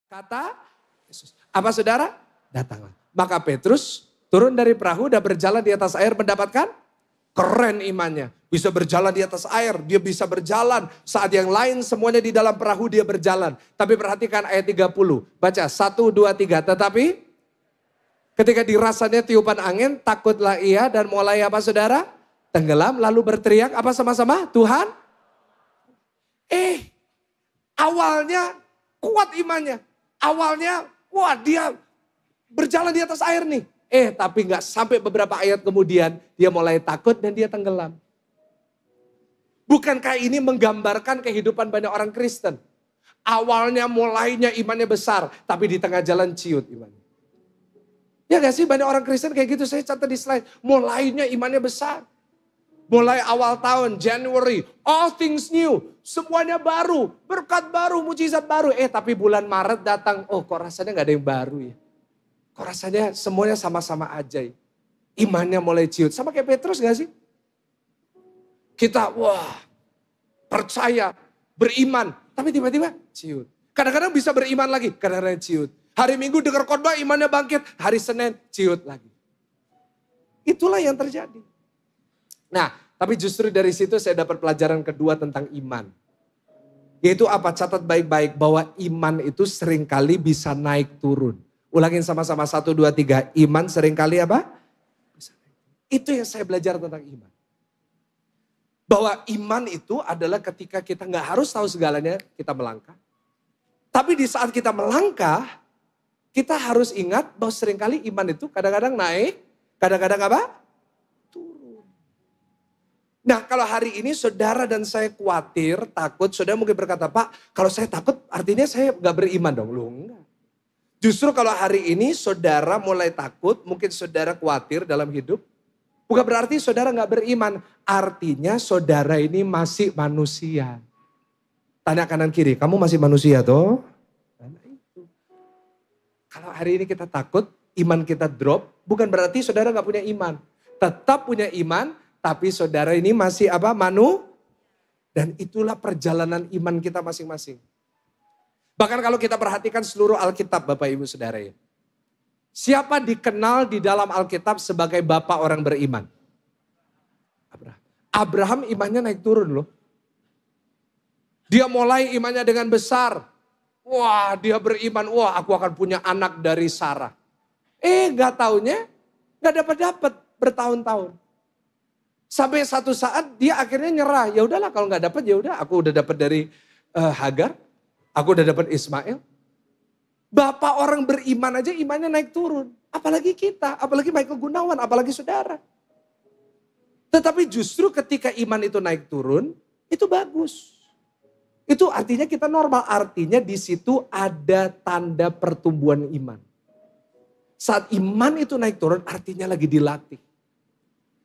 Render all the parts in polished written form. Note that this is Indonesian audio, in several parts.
Kata Yesus. Apa saudara? Datanglah. Maka Petrus turun dari perahu dan berjalan di atas air mendapatkan keren imannya. Bisa berjalan di atas air, dia bisa berjalan. Saat yang lain semuanya di dalam perahu dia berjalan. Tapi perhatikan ayat 30. Baca 1, 2, 3. Tetapi ketika dirasanya tiupan angin, takutlah ia dan mulai apa saudara? Tenggelam lalu berteriak apa sama-sama? Tuhan. Awalnya kuat imannya. Awalnya, wah dia berjalan di atas air nih. Tapi gak sampai beberapa ayat kemudian, dia mulai takut dan dia tenggelam. Bukankah ini menggambarkan kehidupan banyak orang Kristen? Awalnya mulainya imannya besar, tapi di tengah jalan ciut imannya. Ya gak sih banyak orang Kristen kayak gitu, saya catat di slide. Mulainya imannya besar. Mulai awal tahun, January, all things new. Semuanya baru, berkat baru, mujizat baru. Tapi bulan Maret datang, kok rasanya gak ada yang baru ya. Kok rasanya semuanya sama-sama aja ya. Imannya mulai ciut. Sama kayak Petrus gak sih? Kita, percaya, beriman. Tapi tiba-tiba ciut. Kadang-kadang bisa beriman lagi, kadang-kadang ciut. Hari Minggu dengar khotbah, imannya bangkit. Hari Senin, ciut lagi. Itulah yang terjadi. Nah, tapi justru dari situ saya dapat pelajaran kedua tentang iman. Yaitu apa? Catat baik-baik bahwa iman itu seringkali bisa naik turun. Ulangin sama-sama 1, 2, 3. Iman seringkali apa? Bisa naik turun. Itu yang saya belajar tentang iman. Bahwa iman itu adalah ketika kita gak harus tahu segalanya, kita melangkah. Tapi di saat kita melangkah, kita harus ingat bahwa seringkali iman itu kadang-kadang naik, kadang-kadang apa? Nah kalau hari ini saudara dan saya khawatir, takut, saudara mungkin berkata, Pak kalau saya takut artinya saya gak beriman dong. Loh enggak. Justru kalau hari ini saudara mulai takut, mungkin saudara khawatir dalam hidup. Bukan berarti saudara gak beriman. Artinya saudara ini masih manusia. Tanya kanan kiri, kamu masih manusia toh? Nah, itu. Kalau hari ini kita takut, iman kita drop, bukan berarti saudara gak punya iman. Tetap punya iman. Tapi saudara ini masih apa? Dan itulah perjalanan iman kita masing-masing. Bahkan kalau kita perhatikan seluruh Alkitab Bapak Ibu Saudara ya. Siapa dikenal di dalam Alkitab sebagai bapak orang beriman? Abraham. Abraham imannya naik turun loh. Dia mulai imannya dengan besar. Wah dia beriman, aku akan punya anak dari Sarah. Gak taunya gak dapat bertahun-tahun. Sampai satu saat dia akhirnya nyerah. Ya udahlah kalau nggak dapat ya udah. Aku udah dapat dari Hagar. Aku udah dapat Ismail. Bapak orang beriman aja imannya naik turun. Apalagi kita, apalagi Michael Gunawan, apalagi saudara. Tetapi justru ketika iman itu naik turun, itu bagus. Itu artinya kita normal. Artinya di situ ada tanda pertumbuhan iman. Saat iman itu naik turun artinya lagi dilatih.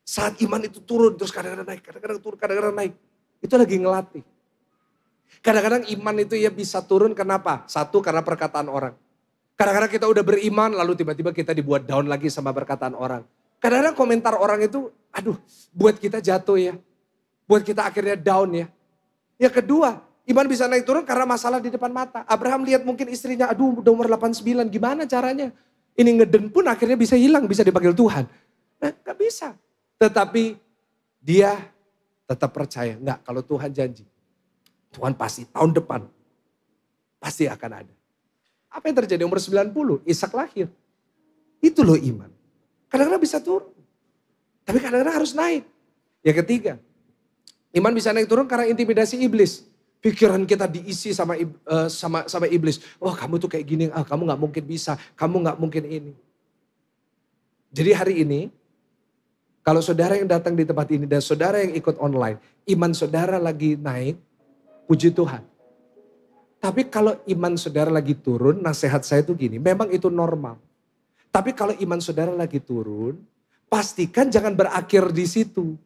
Saat iman itu turun, terus kadang-kadang naik, kadang-kadang turun, kadang-kadang naik. Itu lagi ngelatih. Kadang-kadang iman itu ya bisa turun, kenapa? Satu, karena perkataan orang. Kadang-kadang kita udah beriman, lalu tiba-tiba kita dibuat down lagi sama perkataan orang. Kadang-kadang komentar orang itu, buat kita jatuh ya. Buat kita akhirnya down ya. Yang kedua, iman bisa naik turun karena masalah di depan mata. Abraham lihat mungkin istrinya, udah umur 89, gimana caranya? Ini ngeden pun akhirnya bisa hilang, bisa dipanggil Tuhan. Nah, gak bisa. Tetapi dia tetap percaya. Enggak, kalau Tuhan janji. Tuhan pasti tahun depan. Pasti akan ada. Apa yang terjadi umur 90? Ishak lahir. Itu loh iman. Kadang-kadang bisa turun. Tapi kadang-kadang harus naik. Yang ketiga. Iman bisa naik turun karena intimidasi iblis. Pikiran kita diisi sama iblis. Kamu tuh kayak gini. Kamu gak mungkin bisa. Kamu gak mungkin ini. Jadi hari ini. Kalau saudara yang datang di tempat ini dan saudara yang ikut online, iman saudara lagi naik, puji Tuhan. Tapi kalau iman saudara lagi turun, nasihat saya itu gini, memang itu normal. Tapi kalau iman saudara lagi turun, pastikan jangan berakhir di situ.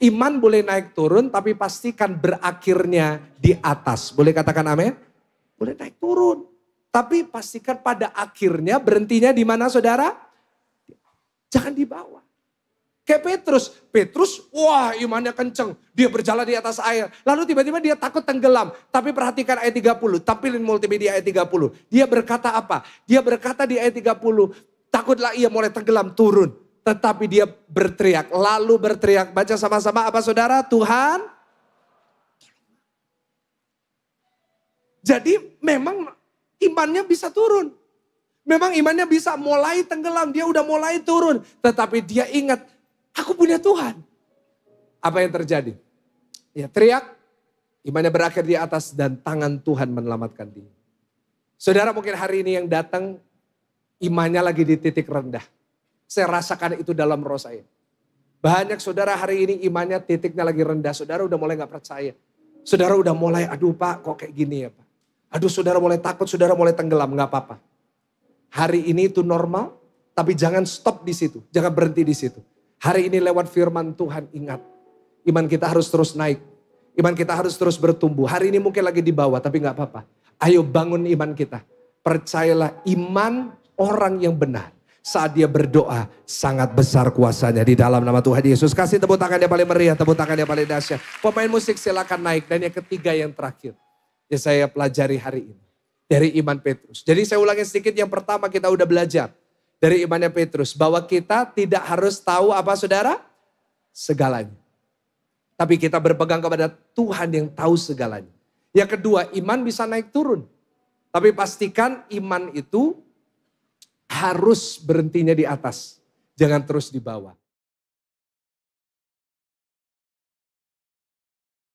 Iman boleh naik turun, tapi pastikan berakhirnya di atas. Boleh katakan amin? Boleh naik turun. Tapi pastikan pada akhirnya berhentinya di mana saudara? Jangan di bawah. Kayak Petrus wah imannya kenceng. Dia berjalan di atas air. Lalu tiba-tiba dia takut tenggelam. Tapi perhatikan ayat 30, tampilin multimedia ayat 30. Dia berkata apa? Dia berkata di ayat 30, takutlah ia mulai tenggelam turun. Tetapi dia berteriak, lalu berteriak. Baca sama-sama apa saudara? Tuhan. Jadi memang imannya bisa turun. Memang imannya bisa mulai tenggelam, dia udah mulai turun. Tetapi dia ingat, aku punya Tuhan. Apa yang terjadi? Ya teriak, imannya berakhir di atas dan tangan Tuhan menyelamatkan dia. Saudara mungkin hari ini yang datang, imannya lagi di titik rendah. Saya rasakan itu dalam roh saya. Banyak saudara hari ini imannya titiknya lagi rendah. Saudara udah mulai gak percaya. Saudara udah mulai, aduh Pak kok kayak gini ya Pak. Aduh saudara mulai takut, saudara mulai tenggelam, gak apa-apa. Hari ini itu normal, tapi jangan stop di situ. Jangan berhenti di situ. Hari ini lewat firman Tuhan ingat. Iman kita harus terus naik. Iman kita harus terus bertumbuh. Hari ini mungkin lagi di bawah, tapi gak apa-apa. Ayo bangun iman kita. Percayalah iman orang yang benar. Saat dia berdoa, sangat besar kuasanya di dalam nama Tuhan Yesus. Kasih tepuk tangan yang paling meriah, tepuk tangan yang paling dahsyat. Pemain musik silakan naik. Dan yang ketiga yang terakhir. Yang saya pelajari hari ini. Dari iman Petrus. Jadi saya ulangi sedikit, yang pertama kita udah belajar. Dari imannya Petrus. Bahwa kita tidak harus tahu apa saudara? Segalanya. Tapi kita berpegang kepada Tuhan yang tahu segalanya. Yang kedua, iman bisa naik turun. Tapi pastikan iman itu harus berhentinya di atas. Jangan terus di bawah.